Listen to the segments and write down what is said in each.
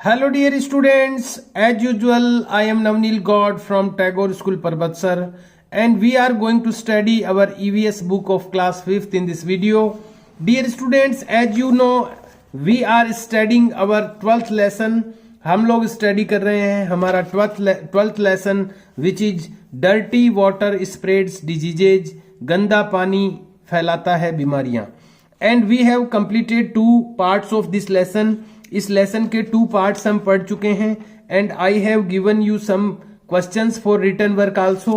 Hello dear students, as usual I am Navneel God from Tagore School Parbatsar and we are going to study our EVS book of class 5th in this video. Dear students, as you know we are studying our 12th lesson. हम लोग study कर रहे हैं हमारा 12th lesson which is dirty water spreads diseases, गंदा पानी फैलाता है बीमारियां. And we have completed 2 parts of this lesson. इस लेसन के 2 पार्ट्स हम पढ़ चुके हैं and I have given you some questions for written work also.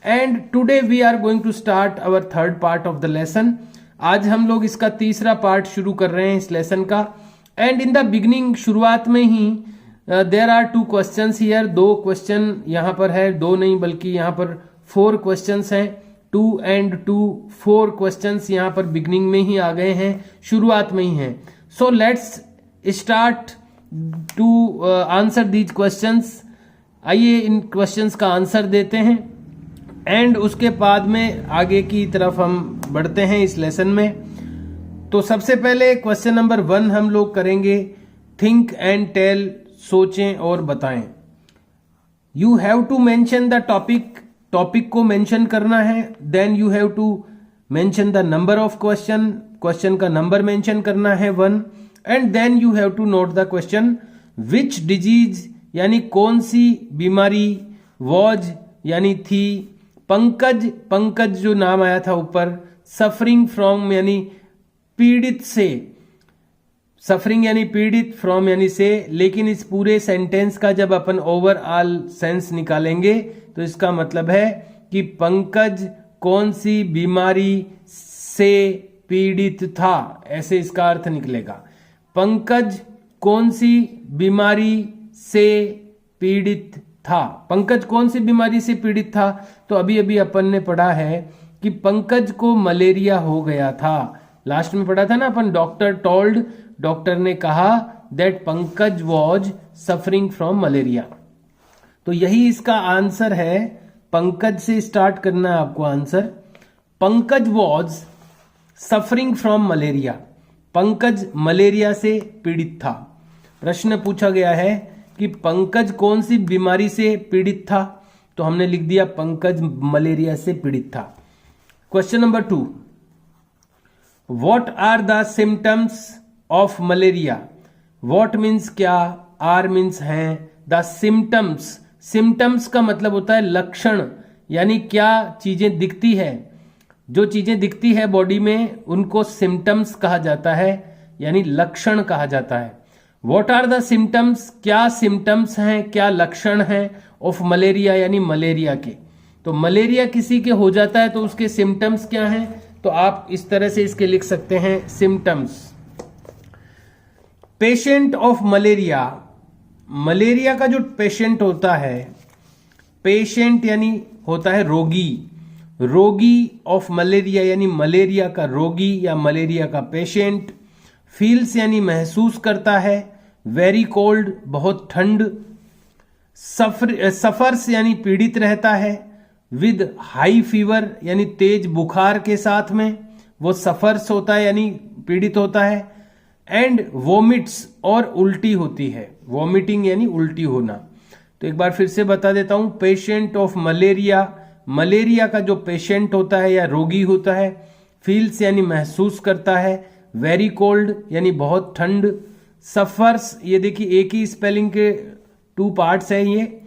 And today we are going to start our 3rd part of the lesson. आज हम लोग इसका तीसरा पार्ट शुरू कर रहे हैं इस लेसन का. एंड इन द बिगिनिंग, शुरुआत में ही there are 2 questions here. 2 question यहाँ पर है, 2 नहीं बल्कि यहाँ पर 4 क्वेश्चंस हैं. 2 and 2 4 क्वेश्चंस यहाँ पर बिगिनिंग में ही आ गए हैं, शुरुआत में ही हैं. So let's start to answer these questions. आइए इन क्वेश्चंस का आंसर देते हैं एंड उसके बाद में आगे की तरफ हम बढ़ते हैं इस लेसन में. तो सबसे पहले क्वेश्चन नंबर 1 हम लोग करेंगे. थिंक एंड टेल, सोचें और बताएं. You have to mention the topic, topic को मेंशन करना है. Then you have to mention the number of question, question का नंबर मेंशन करना है 1. And then you have to note the question. Which disease यानी कौन सी बीमारी, वॉज यानी थी, पंकज, पंकज जो नाम आया था ऊपर, सफरिंग फ्रॉम यानी पीड़ित से, सफरिंग यानी पीड़ित, फ्रॉम यानी से. लेकिन इस पूरे सेंटेंस का जब अपन ओवरऑल सेंस निकालेंगे तो इसका मतलब है कि पंकज कौन सी बीमारी से पीड़ित था, ऐसे इसका अर्थ निकलेगा. पंकज कौन सी बीमारी से पीड़ित था. पंकज कौन सी बीमारी से पीड़ित था, तो अभी अभी अपन ने पढ़ा है कि पंकज को मलेरिया हो गया था. लास्ट में पढ़ा था ना अपन, डॉक्टर टोल्ड, डॉक्टर ने कहा that Pankaj was suffering from malaria. तो यही इसका आंसर है. पंकज से स्टार्ट करना है आपको answer. Pankaj was suffering from malaria. Pankaj malaria से पीड़ित था. प्रश्न पूछा गया है कि पंकज कौन सी बीमारी से पीड़ित था, तो हमने लिख दिया पंकज मलेरिया से पीड़ित था. Question number 2, what are the symptoms of malaria. What means क्या, आर मीन्स हैं, द सिम्टम्स, सिम्टम्स का मतलब होता है लक्षण, यानी क्या चीजें दिखती है. जो चीजें दिखती है बॉडी में उनको सिम्टम्स कहा जाता है, यानी लक्षण कहा जाता है. व्हाट आर द सिम्टम्स, क्या सिम्टम्स हैं, क्या लक्षण हैं ऑफ मलेरिया यानी मलेरिया के. तो मलेरिया किसी के हो जाता है तो उसके सिम्टम्स क्या हैं, तो आप इस तरह से इसके लिख सकते हैं symptoms. Patient of malaria, malaria का जो पेशेंट होता है, पेशेंट यानी होता है रोगी, रोगी ऑफ मलेरिया यानी मलेरिया का रोगी या मलेरिया का पेशेंट. फील्स यानी महसूस करता है, वेरी कोल्ड बहुत ठंड, सफर्स यानी पीड़ित रहता है, विद हाई फीवर यानी तेज बुखार के साथ में वो सफर्स होता है यानी पीड़ित होता है. एंड वोमिट्स और उल्टी होती है, वोमिटिंग यानी उल्टी होना. तो एक बार फिर से बता देता हूं. पेशेंट ऑफ मलेरिया, मलेरिया का जो पेशेंट होता है या रोगी होता है, फील्स यानी महसूस करता है, वेरी कोल्ड यानी बहुत ठंड, सफर्स, ये देखिए एक ही स्पेलिंग के 2 पार्ट्स है, ये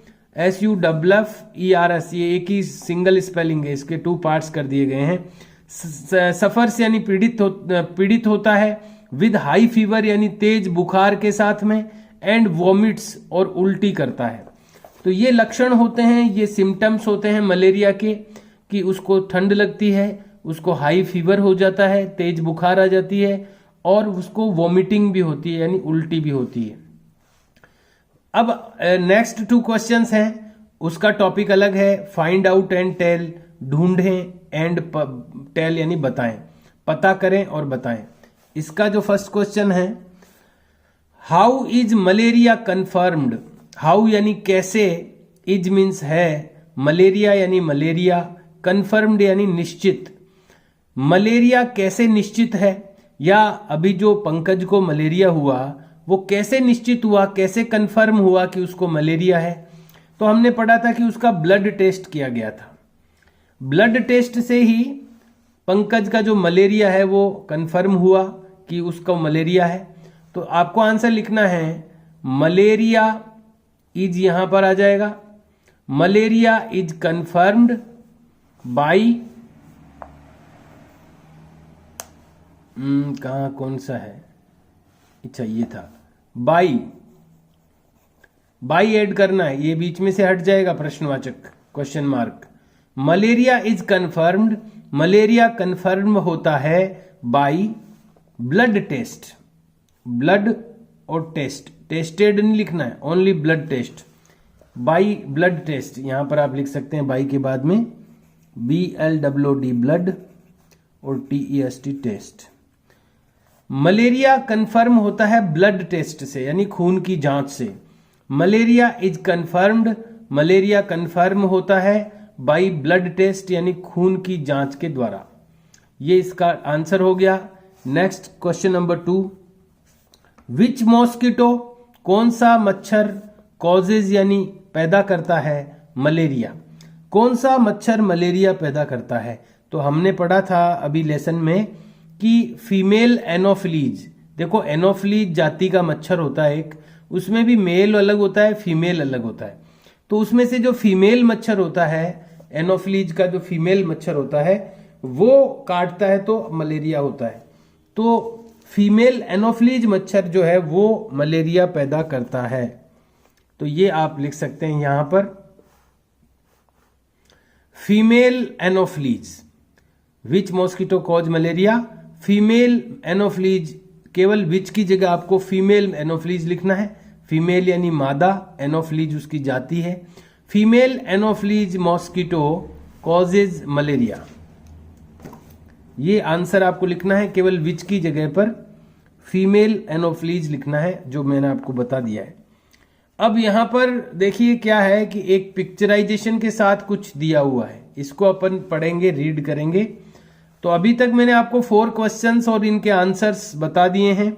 SUFFERS, ये एक ही सिंगल स्पेलिंग है, इसके 2 पार्ट्स कर दिए गए हैं. सफर्स यानी पीड़ित होता है, विद हाई फीवर यानी तेज बुखार के साथ में, एंड वॉमिट्स और उल्टी करता है. तो ये लक्षण होते हैं, ये सिम्टम्स होते हैं मलेरिया के, कि उसको ठंड लगती है, उसको हाई फीवर हो जाता है, तेज बुखार आ जाती है और उसको वॉमिटिंग भी होती है यानी उल्टी भी होती है. अब नेक्स्ट 2 क्वेश्चंस हैं, उसका टॉपिक अलग है. फाइंड आउट एंड टेल, ढूंढें, एंड टेल यानी बताएं, पता करें और बताएं. इसका जो फर्स्ट क्वेश्चन है, how is malaria confirmed. How यानी कैसे, इज मीन्स है, मलेरिया यानी मलेरिया, कन्फर्म्ड यानी निश्चित. मलेरिया कैसे निश्चित है, या अभी जो पंकज को मलेरिया हुआ वो कैसे निश्चित हुआ, कैसे कंफर्म हुआ कि उसको मलेरिया है? तो हमने पढ़ा था कि उसका ब्लड टेस्ट किया गया था। ब्लड टेस्ट से ही पंकज का जो मलेरिया है वो कंफर्म हुआ कि उसका मलेरिया है। तो आपको आंसर लिखना है मलेरिया इज, यहां पर आ जाएगा मलेरिया इज कंफर्म्ड बाई, कहां कौन सा है, अच्छा ये था बाई ऐड करना है, ये बीच में से हट जाएगा प्रश्नवाचक question mark. Malaria is confirmed, malaria confirm होता है बाई ब्लड टेस्ट, ब्लड और टेस्ट, टेस्टेड नहीं लिखना है, only blood test, by blood test. यहां पर आप लिख सकते हैं बाई के बाद में BLOOD ब्लड और TEST टेस्ट। मलेरिया कंफर्म होता है ब्लड टेस्ट से, यानी खून की जांच से। Malaria is confirmed, malaria confirm होता है बाई ब्लड टेस्ट, यानी खून की जांच के द्वारा। ये इसका आंसर हो गया। नेक्स्ट क्वेश्चन नंबर 2, विच मॉस्किटो, कौन सा मच्छर कॉजेज यानी पैदा करता है मलेरिया, कौन सा मच्छर मलेरिया पैदा करता है? तो हमने पढ़ा था अभी लेसन में कि फीमेल एनोफिलीज, देखो एनोफिलीज जाति का मच्छर होता है एक, उसमें भी मेल अलग होता है फीमेल अलग होता है। तो उसमें से जो फीमेल मच्छर होता है, एनोफिलीज का जो फीमेल मच्छर होता है वो काटता है तो मलेरिया होता है। तो फीमेल एनोफिलीज मच्छर जो है वो मलेरिया पैदा करता है। तो ये आप लिख सकते हैं यहां पर female Anopheles, which mosquito cause malaria, female Anopheles, केवल विच की जगह आपको फीमेल एनोफिलीज लिखना है, फीमेल यानी मादा, एनोफिलीज उसकी जाति है। Female anopheles mosquito causes malaria, ये आंसर आपको लिखना है, केवल विच की जगह पर फीमेल एनोफिलीज लिखना है, जो मैंने आपको बता दिया है। अब यहां पर देखिए क्या है कि एक पिक्चराइजेशन के साथ कुछ दिया हुआ है, इसको अपन पढ़ेंगे, रीड करेंगे। तो अभी तक मैंने आपको 4 क्वेश्चंस और इनके आंसर्स बता दिए हैं।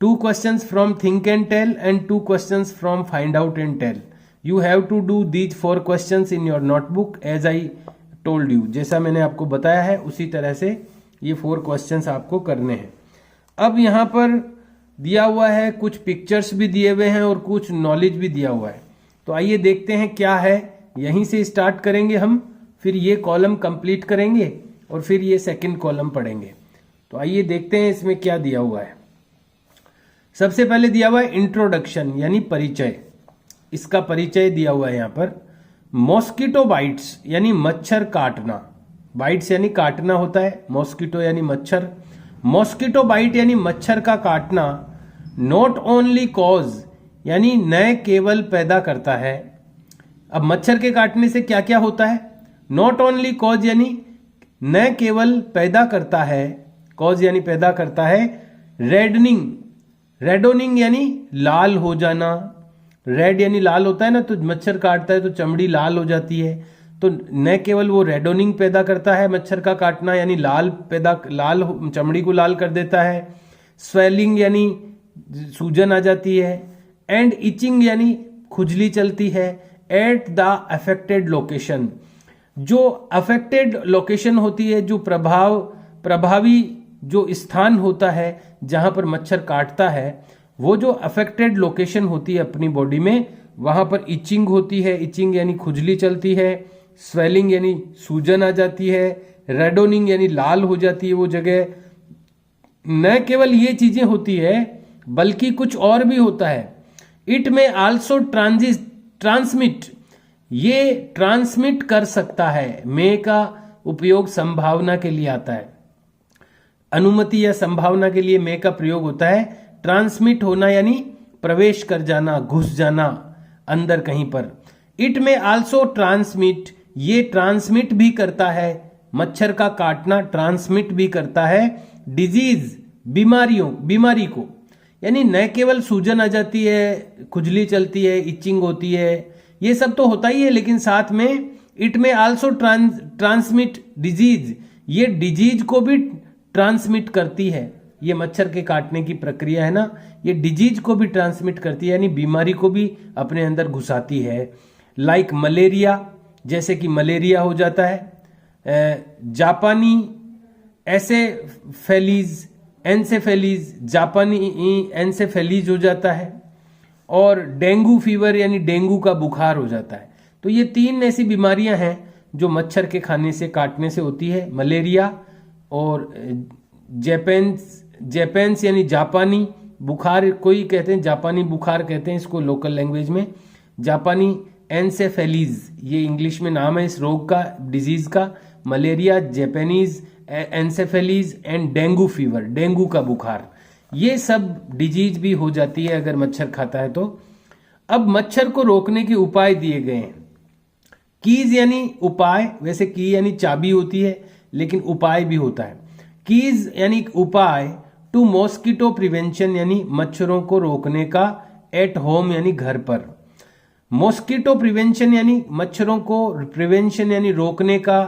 2 questions from think and tell and 2 questions from find out and tell. You have to do these 4 questions in your notebook as I told you, जैसा मैंने आपको बताया है उसी तरह से ये 4 क्वेश्चंस आपको करने हैं। अब यहां पर दिया हुआ है, कुछ पिक्चर्स भी दिए हुए हैं और कुछ नॉलेज भी दिया हुआ है। तो आइए देखते हैं क्या है, यहीं से स्टार्ट करेंगे हम, फिर ये कॉलम कंप्लीट करेंगे और फिर ये सेकंड कॉलम पढ़ेंगे। तो आइए देखते हैं इसमें क्या दिया हुआ है। सबसे पहले दिया हुआ है इंट्रोडक्शन यानी परिचय, इसका परिचय दिया हुआ है यहां पर। मॉस्किटो बाइट्स यानी मच्छर काटना, बाइट्स यानी काटना होता है, मॉस्किटो यानी मच्छर। मॉस्किटो बाइट यानी मच्छर का काटना, नॉट ओनली कॉज यानी न केवल पैदा करता है। अब मच्छर के काटने से क्या क्या होता है? नॉट ओनली कॉज यानी न केवल पैदा करता है, कॉज यानी पैदा करता है। रेडनिंग, रेडोनिंग यानी लाल हो जाना, रेड यानी लाल होता है ना, तो मच्छर काटता है तो चमड़ी लाल हो जाती है। तो न केवल वो रेडोनिंग पैदा करता है मच्छर का काटना, यानी लाल चमड़ी को लाल कर देता है। स्वेलिंग यानी सूजन आ जाती है। एंड इचिंग यानी खुजली चलती है। एट द अफेक्टेड लोकेशन, जो अफेक्टेड लोकेशन होती है, जो प्रभावी जो स्थान होता है जहां पर मच्छर काटता है, वो जो अफेक्टेड लोकेशन होती है अपनी बॉडी में, वहां पर इचिंग होती है। इचिंग यानी खुजली चलती है। स्वेलिंग यानी सूजन आ जाती है। रेडोनिंग यानी लाल हो जाती है वो जगह। न केवल ये चीजें होती है बल्कि कुछ और भी होता है। इट में आल्सो ट्रांसमिट, ये ट्रांसमिट कर सकता है। मे का उपयोग संभावना के लिए आता है, अनुमति या संभावना के लिए मे का प्रयोग होता है। ट्रांसमिट होना यानी प्रवेश कर जाना, घुस जाना अंदर कहीं पर। इट में आल्सो ट्रांसमिट, ये ट्रांसमिट भी करता है, मच्छर का काटना ट्रांसमिट भी करता है डिजीज, बीमारी को। यानी न केवल सूजन आ जाती है, खुजली चलती है, इचिंग होती है, ये सब तो होता ही है, लेकिन साथ में इट में आल्सो ट्रांसमिट डिजीज, ये डिजीज को भी ट्रांसमिट करती है, ये मच्छर के काटने की प्रक्रिया है ना, ये डिजीज को भी ट्रांसमिट करती है, यानी बीमारी को भी अपने अंदर घुसाती है। लाइक मलेरिया, जैसे कि मलेरिया हो जाता है। जापानी एन्सेफेलीज जापानी एन्सेफेलीज हो जाता है। और डेंगू फीवर यानी डेंगू का बुखार हो जाता है। तो ये 3 ऐसी बीमारियां हैं जो मच्छर के खाने से काटने से होती है। मलेरिया और जैपेंस यानी जापानी बुखार, कोई कहते हैं जापानी बुखार कहते हैं इसको लोकल लैंग्वेज में। जापानी एन्सेफेलीज ये इंग्लिश में नाम है इस रोग का, डिजीज का। Malaria, Japanese encephalitis and dengue fever, dengue का बुखार, ये सब डिजीज भी हो जाती है अगर मच्छर खाता है तो। अब मच्छर को रोकने के उपाय दिए गए हैं। कीज यानी उपाय, वैसे की यानी चाबी होती है लेकिन उपाय भी होता है। कीज यानी उपाय टू मॉस्किटो प्रिवेंशन यानी मच्छरों को रोकने का एट होम यानी घर पर। मॉस्किटो प्रिवेंशन यानी मच्छरों को प्रिवेंशन यानी रोकने का,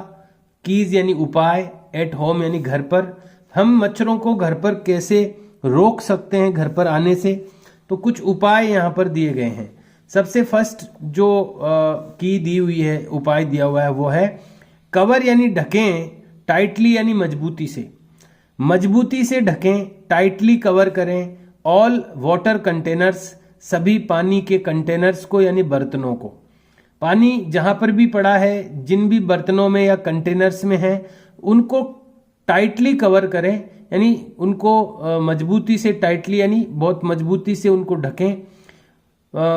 कीज यानी उपाय, एट होम यानी घर पर। हम मच्छरों को घर पर कैसे रोक सकते हैं घर पर आने से, तो कुछ उपाय यहां पर दिए गए हैं। सबसे फर्स्ट जो की दी हुई है, उपाय दिया हुआ है वो है कवर यानी ढकें, टाइटली यानी मजबूती से ढकें, टाइटली कवर करें। ऑल वाटर कंटेनर्स, सभी पानी के कंटेनर्स को यानी बर्तनों को। पानी जहां पर भी पड़ा है, जिन भी बर्तनों में या कंटेनर्स में है, उनको टाइटली कवर करें, यानी उनको मजबूती से, टाइटली यानी बहुत मजबूती से उनको ढकें।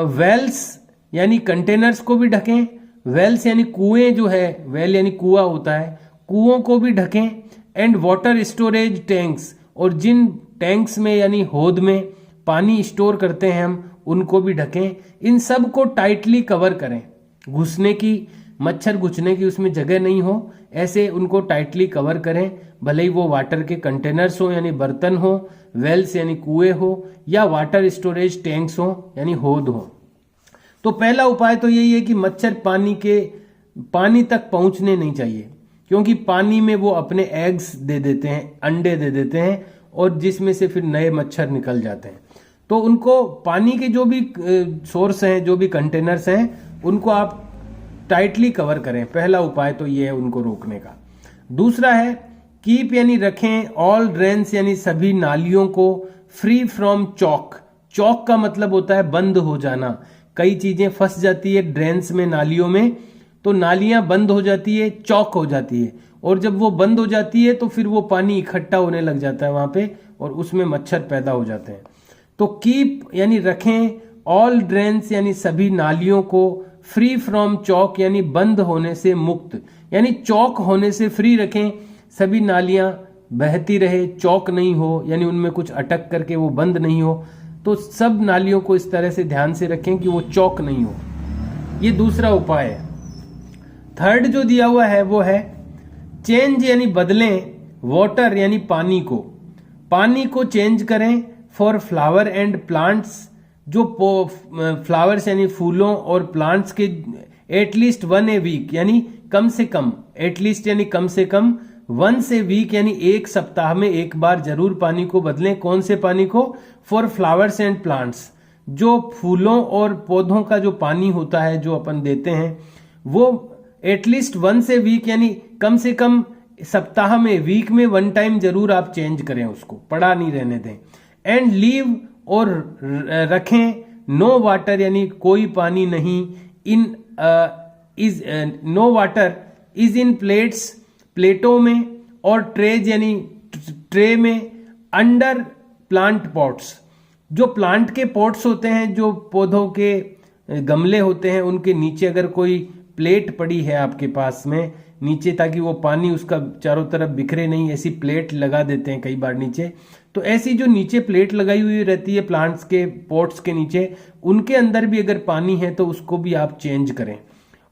वेल्स यानी कंटेनर्स को भी ढकें। वेल्स यानी कुएं जो है, वेल यानी कुआं होता है, कुओं को भी ढकें। एंड वाटर स्टोरेज टैंक्स, और जिन टैंक्स में यानी हौद में पानी स्टोर करते हैं हम, उनको भी ढकें। इन सब को टाइटली कवर करें, घुसने की, मच्छर घुसने की उसमें जगह नहीं हो, ऐसे उनको टाइटली कवर करें। भले ही वो वाटर के कंटेनर्स हो यानी बर्तन हो, वेल्स यानी कुएं हो, या वाटर स्टोरेज टैंक्स हो यानी हौद हो। तो पहला उपाय तो यही है कि मच्छर पानी तक पहुंचने नहीं चाहिए, क्योंकि पानी में वो अपने एग्स दे देते हैं, अंडे दे देते हैं, और जिसमें से फिर नए मच्छर निकल जाते हैं। तो उनको पानी के जो भी सोर्स हैं, जो भी कंटेनर्स हैं, उनको आप टाइटली कवर करें। पहला उपाय तो ये है उनको रोकने का। दूसरा है कीप यानी रखें, ऑल ड्रेन्स यानी सभी नालियों को, फ्री फ्रॉम चॉक। चॉक का मतलब होता है बंद हो जाना। कई चीजें फंस जाती है ड्रेन्स में, नालियों में, तो नालियां बंद हो जाती है, चॉक हो जाती है, और जब वो बंद हो जाती है तो फिर वो पानी इकट्ठा होने लग जाता है वहां पे, और उसमें मच्छर पैदा हो जाते हैं। तो कीप यानी रखें, ऑल ड्रेन्स यानी सभी नालियों को, फ्री फ्रॉम चॉक यानी बंद होने से मुक्त, यानी चौक होने से फ्री रखें। सभी नालियां बहती रहे, चौक नहीं हो, यानी उनमें कुछ अटक करके वो बंद नहीं हो। तो सब नालियों को इस तरह से ध्यान से रखें कि वो चौक नहीं हो। ये दूसरा उपाय है। थर्ड जो दिया हुआ है वो है चेंज यानी बदलें, वाटर यानी पानी को चेंज करें फॉर फ्लावर एंड प्लांट्स। जो फ्लावर्स यानी फूलों और प्लांट्स के एटलीस्ट 1 ए वीक यानी कम से कम, एटलीस्ट यानी कम से कम, 1 ए वीक यानी 1 सप्ताह में एक बार जरूर पानी को बदलें। कौन से पानी को? For flowers and plants. जो फूलों और पौधों का जो पानी होता है जो अपन देते हैं, वो एटलीस्ट 1 ए वीक यानी कम से कम सप्ताह में, वीक में 1 टाइम जरूर आप चेंज करें, उसको पड़ा नहीं रहने दें। एंड लीव और रखें नो वाटर यानी कोई पानी नहीं, no water is in plates प्लेटों में, और ट्रेज यानी ट्रे में, अंडर प्लांट पॉट्स। जो प्लांट के पॉट्स होते हैं, जो पौधों के गमले होते हैं, उनके नीचे अगर कोई प्लेट पड़ी है आपके पास में नीचे, ताकि वो पानी उसका चारों तरफ बिखरे नहीं, ऐसी प्लेट लगा देते हैं कई बार नीचे। तो ऐसी जो नीचे प्लेट लगाई हुई रहती है प्लांट्स के पॉट्स के नीचे, उनके अंदर भी अगर पानी है तो उसको भी आप चेंज करें।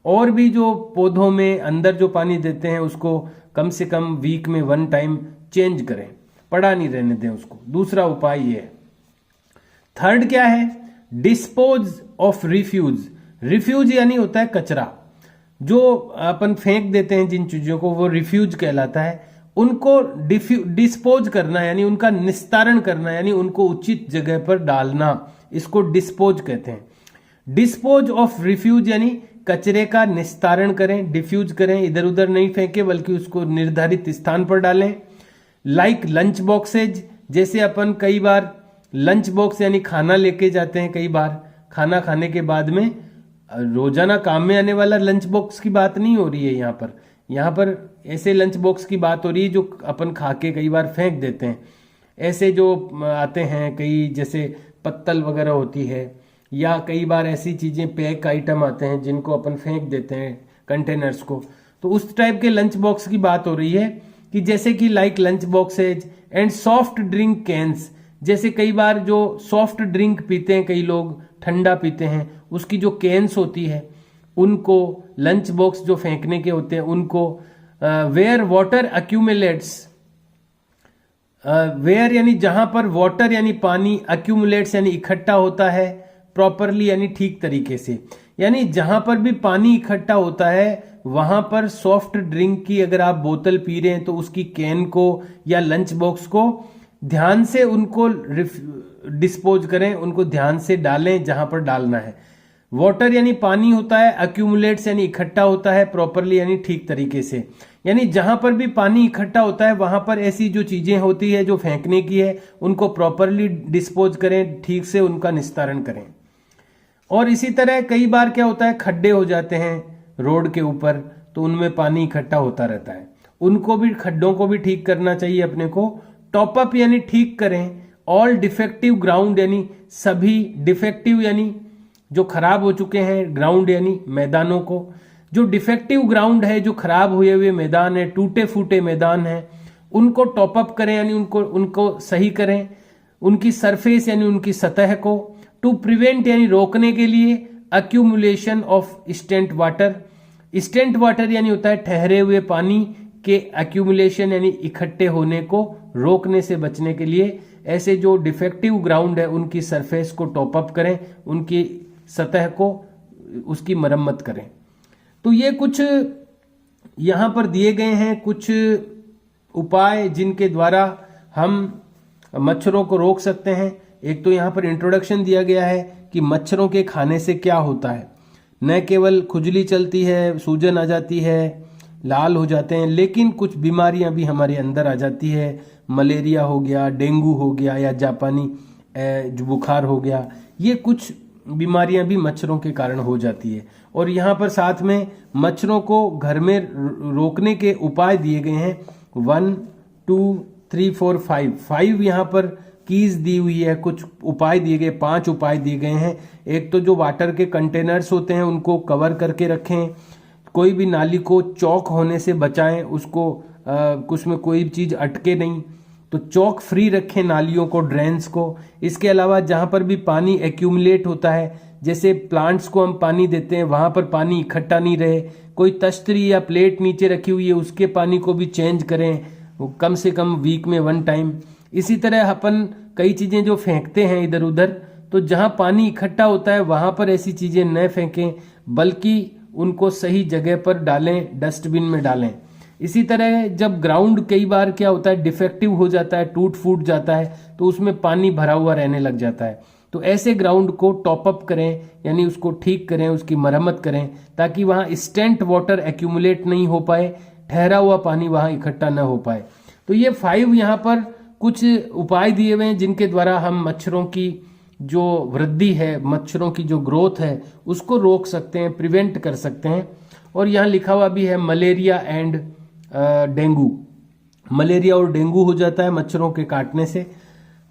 और भी जो पौधों में अंदर जो पानी देते हैं उसको कम से कम वीक में 1 टाइम चेंज करें, पड़ा नहीं रहने दें उसको। दूसरा उपाय ये है। थर्ड क्या है? Dispose of refuse. रिफ्यूज यानी होता है कचरा, जो अपन फेंक देते हैं जिन चीजों को, वो रिफ्यूज कहलाता है। उनको डिस्पोज करना यानी उनका निस्तारण करना यानी उनको उचित जगह पर डालना, इसको डिस्पोज कहते हैं। डिस्पोज ऑफ रिफ्यूज यानी कचरे का निस्तारण करें, डिफ्यूज करें, इधर उधर नहीं फेंके बल्कि उसको निर्धारित स्थान पर डालें। लाइक लंच बॉक्सेज, जैसे अपन कई बार लंच बॉक्स यानी खाना लेके जाते हैं, कई बार खाना खाने के बाद में रोजाना काम में आने वाला लंच बॉक्स की बात नहीं हो रही है यहाँ पर ऐसे लंच बॉक्स की बात हो रही है जो अपन खा के कई बार फेंक देते हैं। ऐसे जो आते हैं कई, जैसे पत्तल वगैरह होती है, या कई बार ऐसी चीजें पैक आइटम आते हैं जिनको अपन फेंक देते हैं कंटेनर्स को, तो उस टाइप के लंच बॉक्स की बात हो रही है कि जैसे कि like lunch boxes and soft drink cans, जैसे कई बार जो सॉफ्ट ड्रिंक पीते हैं कई लोग, ठंडा पीते हैं, उसकी जो कैंस होती है उनको, लंच बॉक्स जो फेंकने के होते हैं उनको, वेयर वाटर अक्यूमुलेट्स, वेयर यानी जहां पर वाटर यानी पानी, अक्यूमुलेट्स यानी इकट्ठा होता है, प्रॉपरली यानी ठीक तरीके से, यानी जहां पर भी पानी इकट्ठा होता है वहां पर सॉफ्ट ड्रिंक की अगर आप बोतल पी रहे हैं तो उसकी कैन को या लंच बॉक्स को ध्यान से उनको डिस्पोज करें, उनको ध्यान से डालें जहां पर डालना है। वाटर यानी पानी होता है, अक्यूमुलेट्स यानी इकट्ठा होता है, प्रॉपरली यानी ठीक तरीके से, यानी जहां पर भी पानी इकट्ठा होता है वहां पर ऐसी जो चीजें होती है जो फेंकने की है उनको प्रॉपरली डिस्पोज करें, ठीक से उनका निस्तारण करें। और इसी तरह कई बार क्या होता है, खड्डे हो जाते हैं रोड के ऊपर, तो उनमें पानी इकट्ठा होता रहता है, उनको भी, खड्डों को भी ठीक करना चाहिए अपने को। टॉप अप यानी ठीक करें। ऑल डिफेक्टिव ग्राउंड यानी सभी डिफेक्टिव यानी जो खराब हो चुके हैं, ग्राउंड यानी मैदानों को, जो डिफेक्टिव ग्राउंड है, जो खराब हुए हुए मैदान है, टूटे फूटे मैदान है, उनको टॉप अप करें यानी उनको सही करें, उनकी सरफेस यानी उनकी सतह को। टू प्रिवेंट यानी रोकने के लिए, accumulation of stagnant water, stagnant water यानी होता है ठहरे हुए पानी के अक्यूमुलेशन यानी इकट्ठे होने को रोकने से बचने के लिए ऐसे जो डिफेक्टिव ग्राउंड है उनकी सरफेस को टॉप अप करें, उनकी सतह को, उसकी मरम्मत करें। तो ये कुछ यहां पर दिए गए हैं कुछ उपाय जिनके द्वारा हम मच्छरों को रोक सकते हैं। एक तो यहाँ पर इंट्रोडक्शन दिया गया है कि मच्छरों के खाने से क्या होता है, न केवल खुजली चलती है, सूजन आ जाती है, लाल हो जाते हैं, लेकिन कुछ बीमारियां भी हमारे अंदर आ जाती है। मलेरिया हो गया, डेंगू हो गया, या जापानी जो बुखार हो गया, ये कुछ बीमारियां भी मच्छरों के कारण हो जाती है। और यहाँ पर साथ में मच्छरों को घर में रोकने के उपाय दिए गए हैं, 1 2 3 4 5 यहाँ पर कीज दी हुई है, कुछ उपाय दिए गए, 5 उपाय दिए गए हैं। एक तो जो वाटर के कंटेनर्स होते हैं उनको कवर करके रखें, कोई भी नाली को चौक होने से बचाएं, उसको उसमें कोई चीज अटके नहीं, तो चौक फ्री रखें नालियों को, ड्रेन्स को। इसके अलावा जहां पर भी पानी एक्यूमुलेट होता है, जैसे प्लांट्स को हम पानी देते हैं वहां पर पानी इकट्ठा नहीं रहे, कोई तश्तरी या प्लेट नीचे रखी हुई है उसके पानी को भी चेंज करें, कम से कम वीक में 1 टाइम। इसी तरह अपन कई चीजें जो फेंकते हैं इधर उधर, तो जहां पानी इकट्ठा होता है वहां पर ऐसी चीजें न फेंकें, बल्कि उनको सही जगह पर डालें, डस्टबिन में डालें। इसी तरह जब ग्राउंड कई बार क्या होता है, डिफेक्टिव हो जाता है, टूट फूट जाता है, तो उसमें पानी भरा हुआ रहने लग जाता है, तो ऐसे ग्राउंड को टॉप अप करें यानी उसको ठीक करें, उसकी मरम्मत करें, ताकि वहां स्टेंट वाटर एक्यूमुलेट नहीं हो पाए, ठहरा हुआ पानी वहां इकट्ठा न हो पाए। तो ये 5 यहाँ पर कुछ उपाय दिए हुए हैं जिनके द्वारा हम मच्छरों की जो वृद्धि है, मच्छरों की जो ग्रोथ है, उसको रोक सकते हैं, प्रिवेंट कर सकते हैं। और यहाँ लिखा हुआ भी है मलेरिया एंड डेंगू, मलेरिया और डेंगू हो जाता है मच्छरों के काटने से।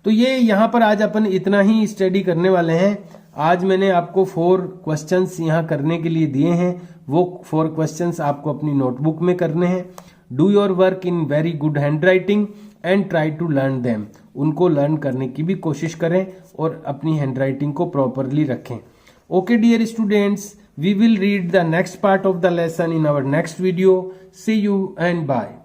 तो ये यहाँ पर आज अपन इतना ही स्टडी करने वाले हैं। आज मैंने आपको 4 क्वेश्चंस यहाँ करने के लिए दिए हैं, वो 4 क्वेश्चंस आपको अपनी नोटबुक में करने हैं। Do your work in very good handwriting and try to learn them, उनको लर्न करने की भी कोशिश करें और अपनी हैंड राइटिंग को प्रॉपरली रखें। Okay dear students, we will read the next part of the lesson in our next video. See you and bye.